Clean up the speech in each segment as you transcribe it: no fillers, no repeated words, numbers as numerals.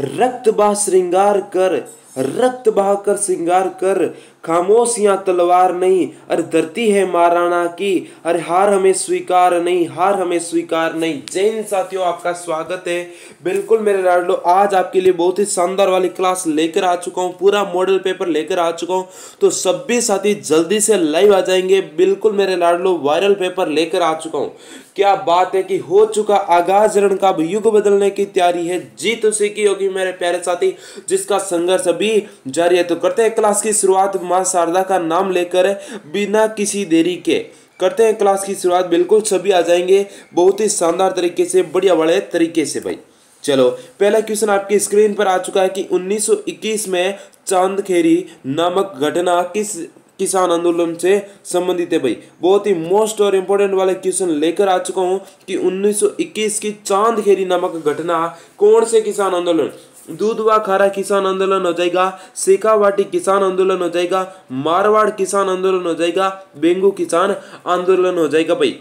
रक्त बहा श्रृंगार कर, रक्त बहाकर श्रृंगार कर, खामोशियां तलवार नहीं, अरे धरती है महाराणा की, अरे हार हमें स्वीकार नहीं, हार हमें स्वीकार नहीं। जय हिंद साथियों, आपका स्वागत है। बिल्कुल मेरे लाडलो, आज आपके लिए बहुत ही शानदार वाली क्लास लेकर आ चुका हूँ, पूरा मॉडल पेपर लेकर आ चुका हूँ। तो सभी साथी जल्दी से लाइव आ जाएंगे। बिल्कुल मेरे लाडलो, वायरल पेपर लेकर आ चुका हूँ। क्या बात है कि हो चुका आगाज रण का, युग बदलने की तैयारी है, जीत उसी की होगी मेरे प्यारे साथी, जिसका संघर्ष अभी जारी है। तो करते हैं क्लास की शुरुआत मां शारदा का नाम लेकर, बिना किसी देरी के करते हैं क्लास की शुरुआत। बिल्कुल सभी आ जाएंगे बहुत ही शानदार तरीके से, बढ़िया बड़े तरीके से भाई। चलो, पहला क्वेश्चन आपकी स्क्रीन पर आ चुका है कि 1921 में चांदखेरी नामक घटना किस किसान आंदोलन से संबंधित है भाई। बहुत ही मोस्ट और इंपोर्टेंट वाले क्वेश्चन लेकर आ चुका हूं कि 1921 की चांदखेरी नामक घटना कौन से किसान आंदोलन, दूधवा खारा किसान आंदोलन हो जाएगा, शेखावाटी किसान आंदोलन हो जाएगा, मारवाड़ किसान आंदोलन हो जाएगा, बेंगू किसान आंदोलन हो जाएगा भाई।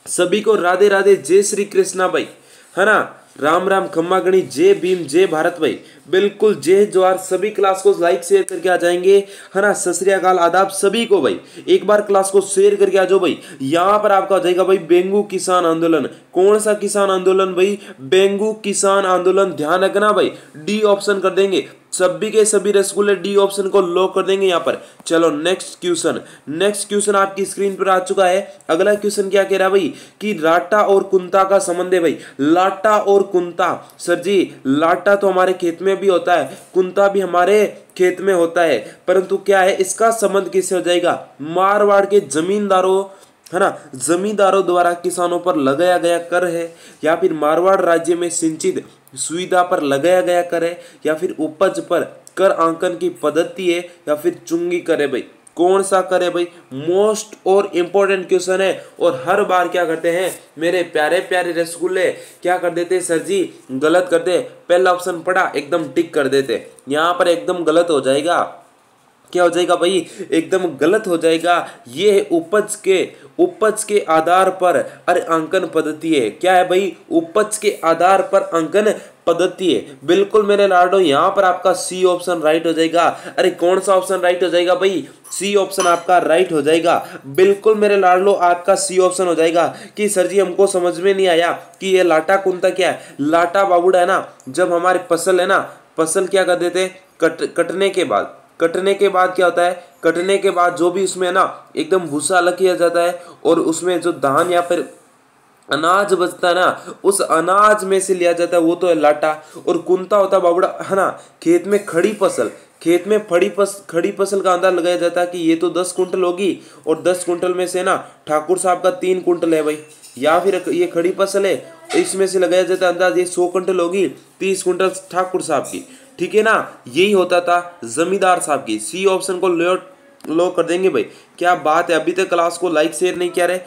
सभी को राधे राधे, जय श्री कृष्णा भाई, है ना। राम राम, खम्मा गणी, जय भीम, जय भारत भाई। बिल्कुल जय जवाहर। सभी क्लास को लाइक शेयर करके आ जाएंगे, है ना। सत श्री अकाल, आदाब सभी को भाई। एक बार क्लास को शेयर करके आ जाओ भाई। यहाँ पर आपका हो जाएगा भाई बेंगू किसान आंदोलन। कौन सा किसान आंदोलन भाई? बेंगू किसान आंदोलन। ध्यान रखना भाई, डी ऑप्शन कर देंगे। सभी के सभी रसगुल्ले डी ऑप्शन को लॉक कर देंगे यहाँ पर। चलो नेक्स्ट क्वेश्चन, नेक्स्ट क्वेश्चन आपकी स्क्रीन पर आ चुका है। अगला क्वेश्चन क्या कह रहा है भाई कि लाटा और कुंता का संबंध है भाई। लाटा और कुंता, सर जी लाटा तो हमारे खेत में भी होता है, कुंता भी हमारे खेत में होता है, परंतु क्या है इसका संबंध किससे हो जाएगा? मारवाड़ के जमींदारों, है ना, जमींदारों द्वारा किसानों पर लगाया गया कर है, या फिर मारवाड़ राज्य में सिंचित सुविधा पर लगाया गया कर है, या फिर उपज पर कर आंकन की पद्धति है, या फिर चुंगी कर है भाई। कौन सा कर है भाई? मोस्ट और इंपॉर्टेंट क्वेश्चन है। और हर बार क्या करते हैं मेरे प्यारे प्यारे रसगुल्ले, क्या कर देते हैं सर जी? गलत करते। पहला ऑप्शन पढ़ा एकदम टिक कर देते, यहाँ पर एकदम गलत हो जाएगा। क्या हो जाएगा भाई? एकदम गलत हो जाएगा। ये उपज के आधार पर अरे अंकन पद्धति है। क्या है भाई? उपज के आधार पर अंकन पद्धति है। बिल्कुल मेरे लाडो, यहाँ पर आपका सी ऑप्शन राइट हो जाएगा। अरे कौन सा ऑप्शन राइट हो जाएगा भाई? सी ऑप्शन आपका राइट हो जाएगा। बिल्कुल मेरे लाडलो, आपका सी ऑप्शन हो जाएगा कि सर जी हमको समझ में नहीं आया कि ये लाटा कुंता क्या है। लाटा बाबूड़ा है ना, जब हमारी फसल है ना, फसल क्या कर देते हैं कटने के बाद क्या होता है? कटने के बाद जो भी उसमें ना एकदम भूसा अलग किया जाता है, और उसमें जो धान या फिर अनाज बचता है ना, उस अनाज में से लिया जाता है, वो तो है लाटा। और कुंता होता है बाबूड़ा, है ना, खेत में खड़ी फसल, खेत में खड़ी फसल का अंदाज लगाया जाता है कि ये तो 10 कुंटल होगी, और 10 कुंटल में से ना ठाकुर साहब का 3 कुंटल है भाई, या फिर ये खड़ी फसल है, इसमें से लगाया जाता है अंदाज ये 100 कुंटल होगी, 30 कुंटल ठाकुर साहब की, ठीक है ना। यही होता था जमींदार साहब की। सी ऑप्शन को लो कर देंगे भाई। क्या बात है, अभी तक क्लास को लाइक शेयर नहीं किया रहे,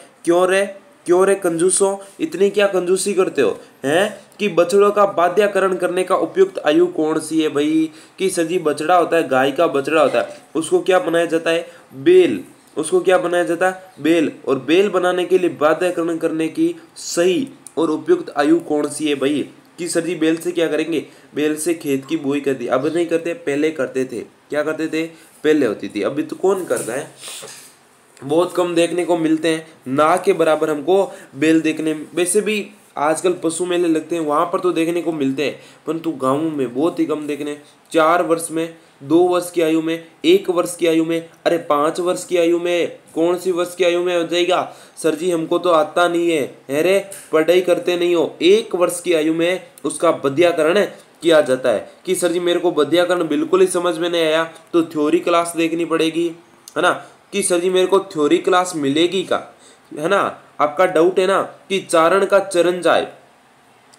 क्यों रे कंजूसों, इतनी क्या कंजूसी करते हो हैं? कि बछड़ों का बाध्याकरण करने का उपयुक्त आयु कौन सी है भाई? कि सर जी बछड़ा होता है, गाय का बछड़ा होता है, उसको क्या बनाया जाता है? बेल। उसको क्या बनाया जाता है? बेल। और बेल बनाने के लिए बाध्याकरण करने की सही और उपयुक्त आयु कौन सी है भाई? कि सर जी बेल से क्या करेंगे? बेल से खेत की बुआई करती। अब नहीं करते, पहले करते थे। क्या करते थे? पहले होती थी। अभी तो कौन करता है? बहुत कम देखने को मिलते हैं, ना के बराबर हमको बेल देखने। वैसे भी आजकल पशु मेले लगते हैं, वहां पर तो देखने को मिलते हैं, परंतु गाँवों में बहुत ही कम देखने। 4 वर्ष में, 2 वर्ष की आयु में, 1 वर्ष की आयु में, अरे 5 वर्ष की आयु में, कौन सी वर्ष की आयु में हो जाएगा? सर जी हमको तो आता नहीं है, अरे पढ़ाई करते नहीं हो। 1 वर्ष की आयु में उसका बध्याकरण किया जाता है। कि सर जी मेरे को बध्याकरण बिल्कुल ही समझ में नहीं आया, तो थ्योरी क्लास देखनी पड़ेगी, है ना। कि सर जी मेरे को थ्योरी क्लास मिलेगी का, है ना। आपका डाउट है ना कि चारण का चरण जाए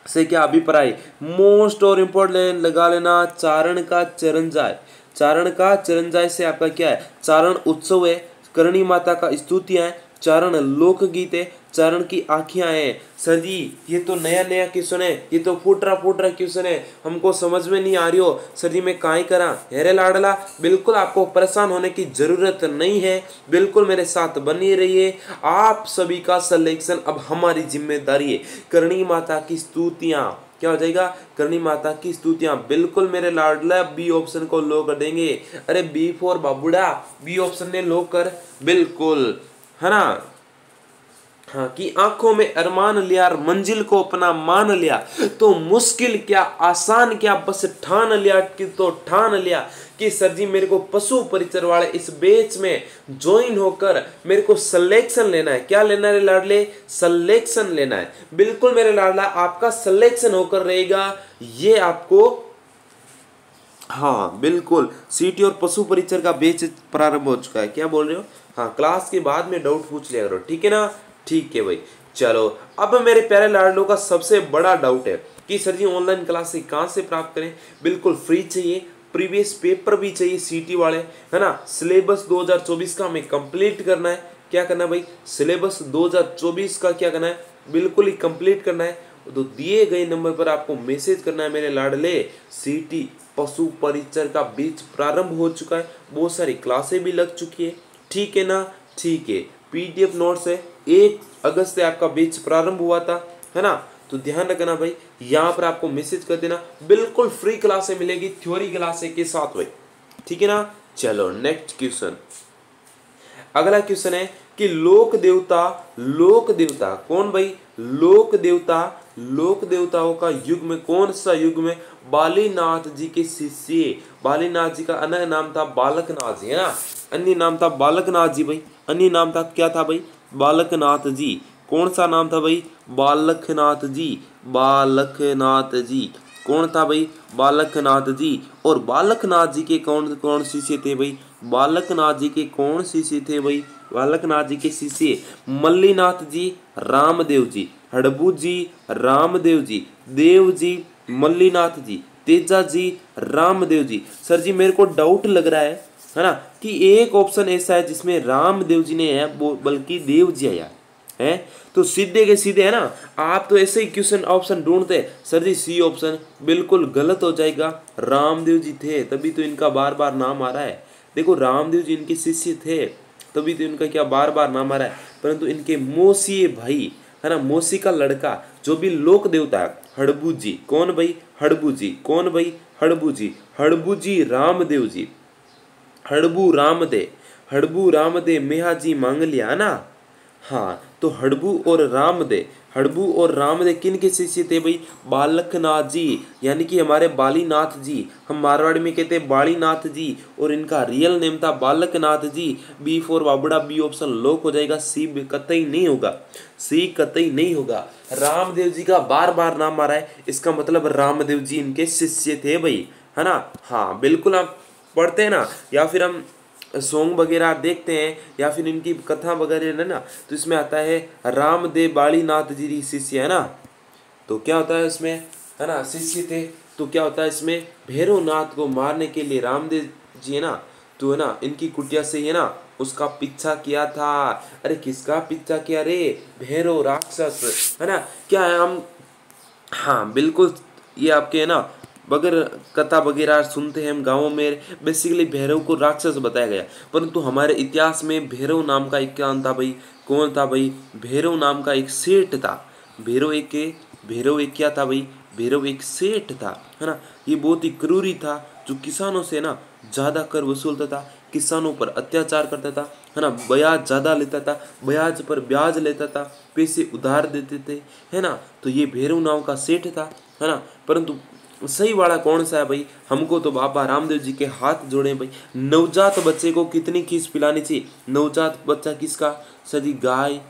से क्या अभिप्राय? मोस्ट और इम्पोर्टेंट लगा लेना, चारण का चरण जाए। चारण का चरण जाए से आपका क्या है? चारण उत्सव है, करणी माता का स्तुतियां है, चारण लोकगीत है, चरण की आँखियाँ हैं। सर जी ये तो नया नया क्वेश्चन है, ये तो फूटरा क्वेश्चन है, हमको समझ में नहीं आ रही हो सर जी, मैं काहे करा। अरे लाडला बिल्कुल आपको परेशान होने की जरूरत नहीं है, बिल्कुल मेरे साथ बनी रहिए। आप सभी का सिलेक्शन अब हमारी जिम्मेदारी है। करणी माता की स्तुतियाँ, क्या हो जाएगा, करणी माता की स्तुतियां, बिल्कुल मेरे लाडला बी ऑप्शन को लो कर देंगे। अरे बी फॉर बाबूड़ा, बी ऑप्शन ने लो कर, बिल्कुल, है ना। हाँ, कि आंखों में अरमान लिया और मंजिल को अपना मान लिया, तो मुश्किल क्या आसान क्या बस ठान लिया, कि तो ठान लिया कि सर जी मेरे को पशु परिचर वाले इस बैच में ज्वाइन होकर मेरे को सिलेक्शन लेना है। क्या लेना है लाडले, सिलेक्शन लेना है। बिल्कुल मेरे लाडला आपका सिलेक्शन होकर रहेगा, ये आपको, हाँ बिल्कुल सीटी और पशु परिचर का बैच प्रारंभ हो चुका है। क्या बोल रहे हो, हाँ क्लास के बाद में डाउट पूछ लिया करो, ठीक है ना। ठीक है भाई, चलो अब मेरे प्यारे लाडलों का सबसे बड़ा डाउट है कि सर जी ऑनलाइन क्लास से कहाँ से प्राप्त करें। बिल्कुल फ्री चाहिए, प्रीवियस पेपर भी चाहिए सीटी वाले, है ना। सिलेबस 2024 का हमें कंप्लीट करना है। क्या करना है भाई, सिलेबस 2024 का क्या करना है, बिल्कुल ही कंप्लीट करना है। तो दिए गए नंबर पर आपको मैसेज करना है मेरे लाडले। सीटी पशु परिचर का बैच प्रारंभ हो चुका है, बहुत सारी क्लासें भी लग चुकी है, ठीक है ना। ठीक है, पीडीएफ नोट्स है, 1 अगस्त से आपका बैच प्रारंभ हुआ था, है ना। तो ध्यान रखना भाई, यहाँ पर आपको मैसेज कर देना, बिल्कुल फ्री क्लासें मिलेगी थ्योरी क्लासें के साथ भाई, ठीक है ना। चलो नेक्स्ट क्वेश्चन, अगला क्वेश्चन है कि लोक देवता कौन भाई, लोक देवताओं का युग में कौन सा युग में बालीनाथ जी के शिष्य, बालीनाथ जी का अन्य नाम था बालकनाथ जी, है ना। अन्य नाम था बालकनाथ जी भाई, अन्य नाम था क्या था भाई, बालकनाथ जी। कौन सा नाम था भाई, बालकनाथ जी, बालकनाथ जी कौन था भाई, बालकनाथ जी। और बालकनाथ जी के कौन कौन शिष्य थे भाई, बालकनाथ जी के कौन शिष्य थे भाई, बालकनाथ जी के शिष्य मल्लीनाथ जी, रामदेव जी, हड़बू जी, रामदेव जी, देव जी, मल्लीनाथ जी, तेजा जी, रामदेव जी। सर जी मेरे को डाउट लग रहा है ना, कि एक ऑप्शन ऐसा है जिसमें रामदेव जी ने है बल्कि देव जी आया है, तो सीधे के सीधे, है ना। आप तो ऐसे ही क्वेश्चन ऑप्शन ढूंढते सर जी, सी ऑप्शन बिल्कुल गलत हो जाएगा। रामदेव जी थे तभी तो इनका बार बार नाम आ रहा है। देखो रामदेव जी इनके शिष्य थे तभी तो इनका क्या बार बार नाम आ रहा है, परंतु इनके मौसी भाई, है ना, मौसी का लड़का जो भी लोक देवता है हड़बू जी, कौन भाई, हड़बू जी, कौन भाई, हड़बू जी, हड़बू जी रामदेव जी, हड़बू रामदे मेहा जी मांग लिया ना। हाँ, तो हड़बू और रामदे किन के शिष्य थे भाई, बालकनाथ जी, यानी कि हमारे बालीनाथ जी, हम मारवाड़ी में कहते हैं बालीनाथ जी, और इनका रियल नेम था बालकनाथ जी। बी फॉर बाबड़ा, बी ऑप्शन लॉक हो जाएगा, सी कतई नहीं होगा, सी कतई नहीं होगा। रामदेव जी का बार बार नाम आ रहा है, इसका मतलब रामदेव जी इनके शिष्य थे भाई, है ना। हाँ बिल्कुल, आप पढ़ते हैं ना, या फिर हम सॉन्ग वगैरह देखते हैं, या फिर इनकी कथा वगैरह है ना, तो इसमें आता है रामदेव बालीनाथ जी शिष्य, है ना। तो क्या होता है इसमें, है ना, शिष्य थे, तो क्या होता है इसमें, भैरवनाथ को मारने के लिए रामदेव जी, है ना, तो है ना इनकी कुटिया से, है ना, उसका पीछा किया था। अरे किसका पीछा किया रे, भैरव राक्षस, है ना। क्या है हम, हाँ बिल्कुल, ये आपके है ना बगर कथा वगैरह सुनते हैं हम गाँवों में, बेसिकली भैरव को राक्षस बताया गया, परंतु हमारे इतिहास में भैरव नाम का एक क्या था भाई, कौन था भाई, भैरव नाम का एक सेठ था। भैरव एक क्या था भाई, भैरव एक सेठ था, है ना। ये बहुत ही क्रूरी था, जो किसानों से ना ज़्यादा कर वसूलता था, किसानों पर अत्याचार करता था, है ना, ब्याज ज़्यादा लेता था, ब्याज पर ब्याज लेता था, पैसे उधार देते थे, है ना। तो ये भैरव नाम का सेठ था, है ना। परंतु सही वाला कौन सा है भाई, हमको तो बाबा रामदेव जी के हाथ जोड़े भाई। नवजात बच्चे को कितनी खीस पिलानी चाहिए, नवजात बच्चा किसका, सदी गाय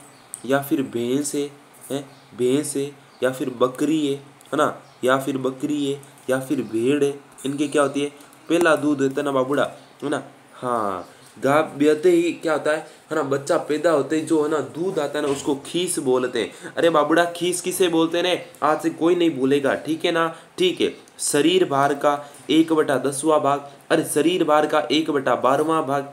या फिर भैंस है, भैंस है या फिर बकरी है ना, या फिर बकरी है या फिर भेड़ है, इनके क्या होती है, पहला दूध देता ना बाबूड़ा, है ना। हाँ, गाय ब्याते ही क्या होता है ना, बच्चा पैदा होते ही जो है ना दूध आता है ना, उसको खीस बोलते हैं। अरे बाबूड़ा खीस किसे बोलते हैं ने, आज से कोई नहीं भूलेगा, ठीक है ना। ठीक है, शरीर भार का 1/10वां भाग, अरे शरीर भार का 1/12वां भाग,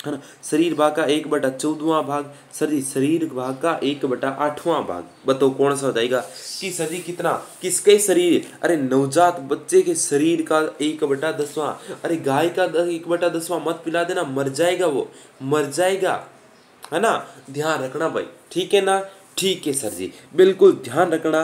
है ना। शरीर भाग का 1/14वां भाग, सर जी शरीर भाग का 1/8वां भाग, बताओ कौन सा हो जाएगा। कि सर जी कितना, किसके शरीर, अरे नवजात बच्चे के शरीर का 1/10वां। अरे गाय का 1/10वां मत पिला देना, मर जाएगा वो, मर जाएगा, है ना। ध्यान रखना भाई, ठीक है ना। ठीक है सर जी, बिल्कुल ध्यान रखना।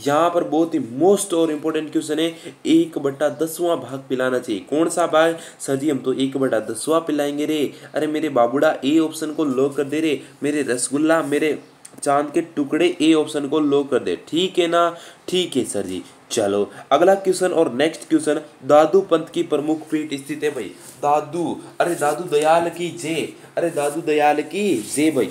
यहाँ पर बहुत ही मोस्ट और इम्पोर्टेंट क्वेश्चन है, 1/10वां भाग पिलाना चाहिए। कौन सा भाग, सर जी हम तो 1/10वां पिलाएंगे रे। अरे मेरे बाबूड़ा ए ऑप्शन को लॉक कर दे रे, मेरे रसगुल्ला, मेरे चांद के टुकड़े ए ऑप्शन को लॉक कर दे, ठीक है ना। ठीक है सर जी। चलो अगला क्वेश्चन और नेक्स्ट क्वेश्चन, दादू पंत की प्रमुख पीठ स्थित है भाई। दादू, अरे दादू दयाल की जय, अरे दादू दयाल की जय भाई।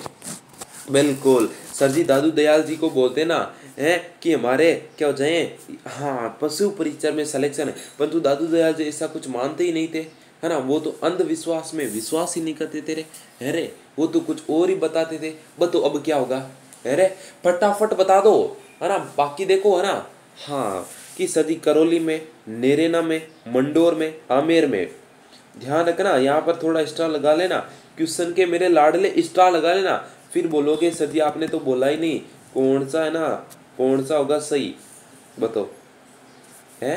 बिल्कुल सर जी, दादू दयाल जी को बोलते ना है कि हमारे क्या हो जाए, हाँ पशु परिचर में सिलेक्शन है, परंतु दादू दयाल जी ऐसा कुछ मानते ही नहीं थे, है ना। वो तो अंधविश्वास में विश्वास ही नहीं करते थे रे, है रे। वो तो कुछ और ही बताते थे। बताओ अब क्या होगा, है रे, फटाफट बता दो, है ना। बाकी देखो, है ना। हाँ कि सर जी करौली में, नेरेना में, मंडोर में, आमेर में। ध्यान रखना, यहाँ पर थोड़ा स्टार लगा लेना, क्वेश्चन के मेरे लाडले स्टार लगा लेना। फिर बोलोगे सर जी आपने तो बोला ही नहीं, कौन सा है ना, कौन सा होगा सही, बताओ। है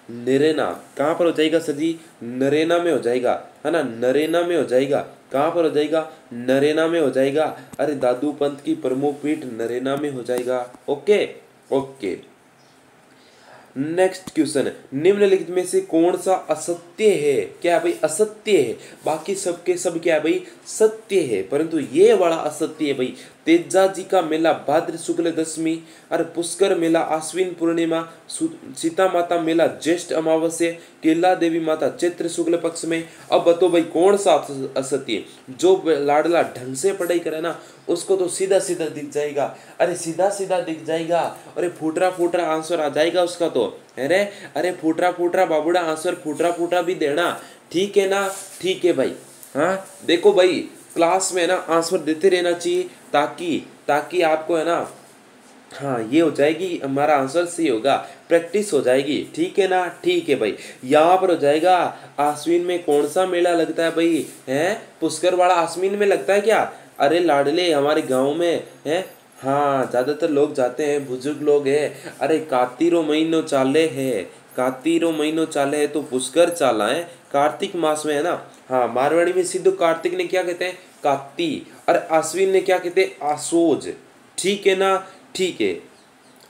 नरेना, कहाँ पर हो जाएगा सर जी, नरेना में हो जाएगा, है ना, नरेना में हो जाएगा। कहाँ पर हो जाएगा, नरेना में हो जाएगा। अरे दादू पंत की प्रमुख पीठ नरेना में हो जाएगा। Okay okay. नेक्स्ट क्वेश्चन, निम्नलिखित में से कौन सा असत्य है। क्या है भाई, असत्य है। बाकी सबके सब क्या है भाई, सत्य है, परंतु ये बड़ा असत्य है भाई। तेजा जी का मेला भाद्र शुक्ल दशमी, और पुष्कर मेला आश्विन पूर्णिमा, सीता माता मेला ज्येष्ठ अमावस्या, केला देवी माता चैत्र शुक्ल पक्ष में। अब बताओ भाई कौन सा असत्य है। जो लाडला ढंग से पढ़ाई करे ना, उसको तो सीधा सीधा दिख जाएगा। अरे सीधा सीधा दिख जाएगा, अरे फुटरा फुटरा आंसर आ जाएगा उसका तो, अरे अरे फुटरा फुटरा बाबूड़ा आंसर फुटरा फुटरा भी देना, ठीक है ना। ठीक है भाई। हाँ देखो भाई, क्लास में ना आंसर देते रहना चाहिए, ताकि ताकि आपको है ना, हाँ ये हो जाएगी, हमारा आंसर सही होगा, प्रैक्टिस हो जाएगी, ठीक है ना। ठीक है भाई। यहाँ पर हो जाएगा, आश्विन में कौन सा मेला लगता है भाई, है पुष्कर वाला आश्विन में लगता है क्या। अरे लाडले हमारे गांव में है, हाँ ज्यादातर लोग जाते हैं, बुजुर्ग लोग हैं। अरे कातिरो महीनो चाले है, कातिरो महीनो चाले है तो पुष्कर चाला है, कार्तिक मास में है ना। हाँ मारवाड़ी में सिद्धू कार्तिक ने क्या कहते हैं, काती, और अश्विन ने क्या कहते हैं, आसोज, ठीक है ना। ठीक है,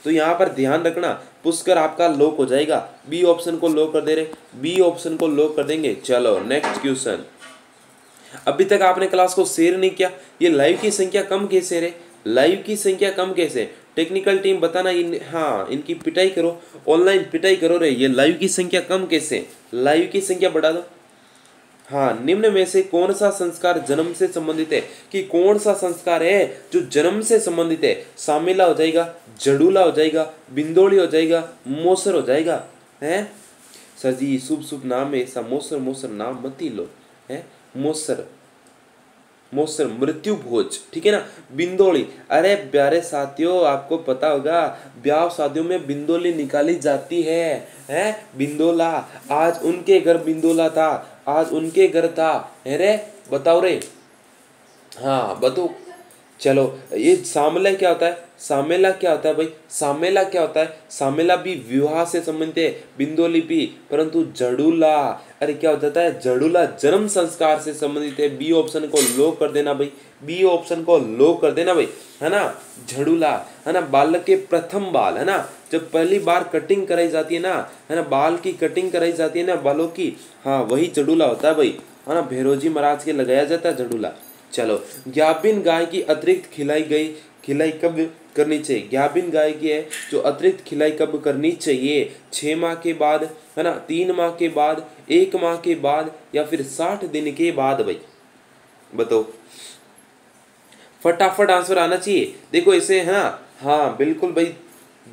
तो यहाँ पर ध्यान रखना, पुष्कर आपका लॉक हो जाएगा। बी ऑप्शन को लॉक कर दे रहे, बी ऑप्शन को लॉक कर देंगे। चलो नेक्स्ट क्वेश्चन, अभी तक आपने क्लास को शेयर नहीं किया, ये लाइव की संख्या कम कैसे रे, लाइव की संख्या कम कैसे, टेक्निकल टीम बताना। हाँ इनकी पिटाई करो, ऑनलाइन पिटाई करो रे, ये लाइव की संख्या कम कैसे, लाइव की संख्या बढ़ा दो। हाँ निम्न में से कौन सा संस्कार जन्म से संबंधित है, कि कौन सा संस्कार है जो जन्म से संबंधित है। सामेला हो जाएगा, जड़ूला हो जाएगा, बिंदोली हो जाएगा, मोसर हो जाएगा। है सर जी शुभ शुभ नाम है ऐसा, मोसर मोसर नाम मत ही लो, है मोसर मोसर मृत्यु भोज, ठीक है ना। बिंदोली, अरे प्यारे साथियों आपको पता होगा, ब्याह शादियों में बिंदोली निकाली जाती है बिंदोला। आज उनके घर बिंदोला था, आज उनके घर था, है रे, बताओ रे। हाँ बताओ। चलो ये सामेला क्या होता है, सामेला क्या होता है भाई, सामेला क्या होता है, सामेला भी विवाह से संबंधित है, बिंदोली भी, परंतु जड़ूला, अरे क्या हो जाता है, जड़ूला जन्म संस्कार से संबंधित है। बी ऑप्शन को लॉक कर देना भाई, बी ऑप्शन को लॉक कर देना भाई, है ना। जड़ूला, है ना, बालक के प्रथम बाल, है ना, जब पहली बार कटिंग कराई जाती है ना, बाल की कटिंग कराई जाती है ना बालों की, हाँ वही जड़ूला होता है भाई, है ना। भैरोजी महाराज के लगाया जाता है जड़ूला। चलो ज्ञापिन गाय की अतिरिक्त खिलाई कब करनी चाहिए, ज्ञापिन गाय की है जो अतिरिक्त खिलाई कब करनी चाहिए, 6 माह के बाद, है ना, 3 माह के बाद, 1 माह के बाद, या फिर 60 दिन के बाद भाई, बताओ। फटाफट आंसर आना चाहिए, देखो ऐसे है ना। हाँ बिल्कुल भाई,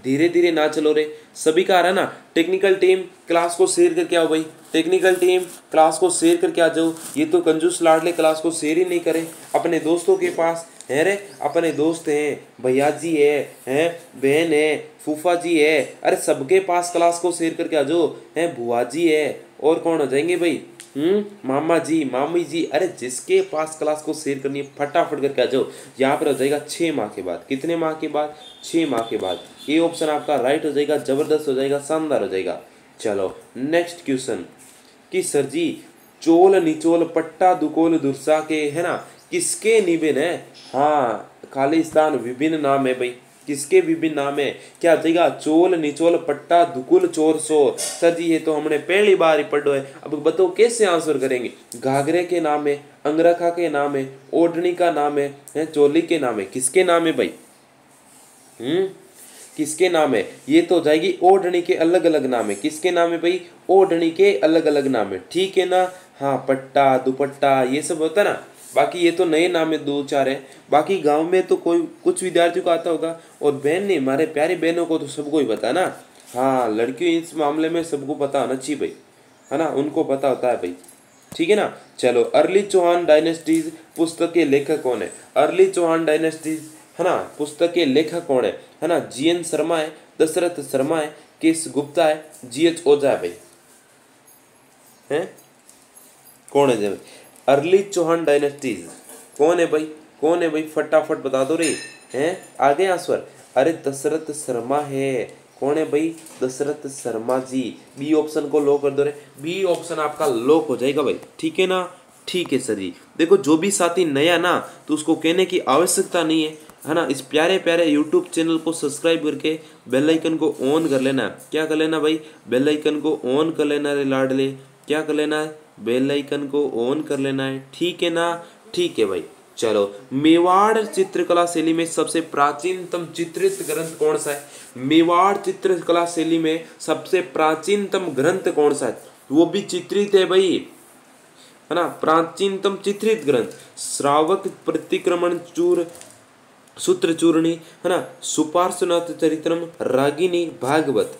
धीरे धीरे ना चलो रे, सभी का आ रहा है ना। टेक्निकल टीम क्लास को शेयर करके आओ भाई, टेक्निकल टीम क्लास को शेयर करके आ जाओ। ये तो कंजूस लाडले क्लास को शेयर ही नहीं करें अपने दोस्तों के पास, है रे, अपने दोस्त हैं, भैया जी है बहन है, फूफा जी है, अरे सबके पास क्लास को शेयर करके आ जाओ, है बुआ जी है, और कौन हो जाएंगे भाई, मामा जी, मामी जी, अरे जिसके पास क्लास को शेयर करनी है फटाफट करके आ जाओ। यहाँ पर हो जाएगा 6 माह के बाद। कितने माह के बाद? 6 माह के बाद। ये ऑप्शन आपका राइट हो जाएगा, जबरदस्त हो जाएगा, शानदार हो जाएगा। चलो नेक्स्ट क्वेश्चन कि सर जी चोल निचोल पट्टा दुकोल दुर्सा के है ना किसके निबिन है? हाँ, खालिस्तान विभिन्न नाम है भाई। किसके विभिन्न नाम है? क्या हो जाएगा? चोल निचोल पट्टा दुकुल चोर शोर। सर जी ये तो हमने पहली बार ही पढ़ो है। अब बताओ कैसे आंसर करेंगे? घाघरे के नाम है, अंगरखा के नाम है, ओढ़नी का नाम है, चोली के नाम है। किसके नाम है भाई? किसके नाम है? ये तो हो जाएगी ओढ़नी के अलग अलग नाम है। किसके नाम है भाई? ओढ़नी के अलग अलग नाम है, ठीक है ना। हाँ, पट्टा दुपट्टा ये सब होता है ना। बाकी ये तो नए नाम है, 2-4 है। बाकी गांव में तो कोई कुछ विद्यार्थियों को आता होगा, और बहन नहीं, हमारे प्यारी बहनों को तो सबको ही पता है ना। हाँ, लड़कियों इस मामले में सबको पता होना चाहिए भाई, है ना, उनको पता होता है भाई, ठीक है ना। चलो, अर्ली चौहान डायनेस्टीज पुस्तक के लेखक कौन है? अर्ली चौहान डायनेस्टीज है ना पुस्तक के लेखक कौन है ना? GN शर्मा है, दशरथ शर्मा है, केस गुप्ता है, GH ओझा है भाई। हैं कौन है भाई? अर्ली चौहान डायनेस्टीज कौन है भाई? कौन है भाई? फटाफट बता दो रे। हैं आगे आंसर? अरे दशरथ शर्मा है। कौन है भाई? दशरथ शर्मा जी। बी ऑप्शन को लॉक कर दो रे। बी ऑप्शन आपका लॉक हो जाएगा भाई, ठीक है ना। ठीक है सर जी। देखो जो भी साथी नया ना, तो उसको कहने की आवश्यकता नहीं है ना। इस प्यारे प्यारे यूट्यूब चैनल को सब्सक्राइब करके बेल आइकन को ऑन कर लेना। क्या कर लेना भाई? बेल आइकन को ऑन कर लेना रे लाडले। क्या कर लेना है? बेल आइकन को ऑन कर लेना है, ठीक है ना। ठीक है भाई। चलो, मेवाड़ चित्रकला शैली में सबसे प्राचीनतम चित्रित ग्रंथ कौन सा है? मेवाड़ चित्रकला शैली में सबसे प्राचीनतम ग्रंथ कौन सा है? वो भी चित्रित है भाई, है ना। प्राचीनतम चित्रित ग्रंथ श्रावक प्रतिक्रमण चूर सूत्र चूर्णी, है ना, सुपार्श्वनाथ चरित्रम, रागिनी, भागवत।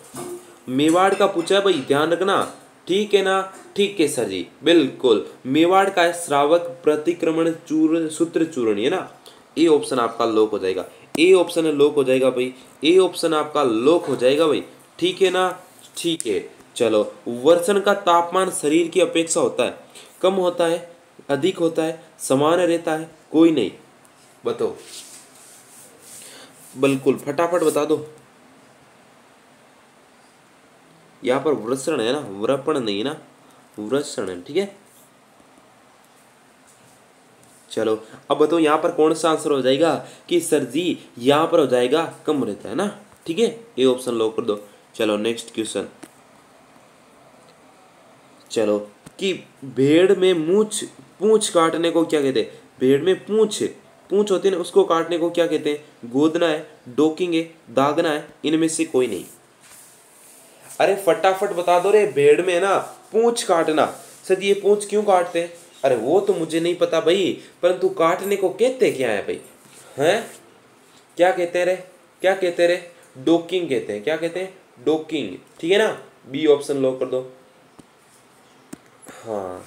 मेवाड़ का पूछा है भाई, ध्यान रखना, ठीक है ना। ठीक है सर जी, बिल्कुल। मेवाड़ का है श्रावक प्रतिक्रमण चूर सूत्र चूर्णी, है ना। ए ऑप्शन आपका लॉक हो जाएगा। ए ऑप्शन लॉक हो जाएगा भाई। ए ऑप्शन आपका लॉक हो जाएगा भाई, ठीक है ना। ठीक है। चलो, वर्षण का तापमान शरीर की अपेक्षा होता है, कम होता है, अधिक होता है, समान रहता है, कोई नहीं? बताओ, बिल्कुल फटाफट बता दो। यहाँ पर वृषण है ना, वृपण नहीं ना, वृषण है, ठीक है। चलो अब बताओ यहाँ पर कौन सा आंसर हो जाएगा? कि सर जी यहाँ पर हो जाएगा कम रहता है ना, ठीक है। ये ऑप्शन लॉक कर दो। चलो नेक्स्ट क्वेश्चन। चलो, कि भेड़ में पूंछ काटने को क्या कहते हैं? भेड़ में पूंछ होती है ना, उसको काटने को क्या कहते हैं? गोदना है, डोकिंग है, दागना है, इनमें से कोई नहीं। अरे फटाफट बता दो रे। भेड़ में ना पूंछ काटना, सर ये पूंछ क्यों काटते हैं? अरे वो तो मुझे नहीं पता भाई, परंतु काटने को कहते क्या है भाई? हैं क्या कहते रे? क्या कहते रे? डोकिंग कहते हैं। क्या कहते हैं? डोकिंग, ठीक है ना। बी ऑप्शन लॉक कर दो। हाँ,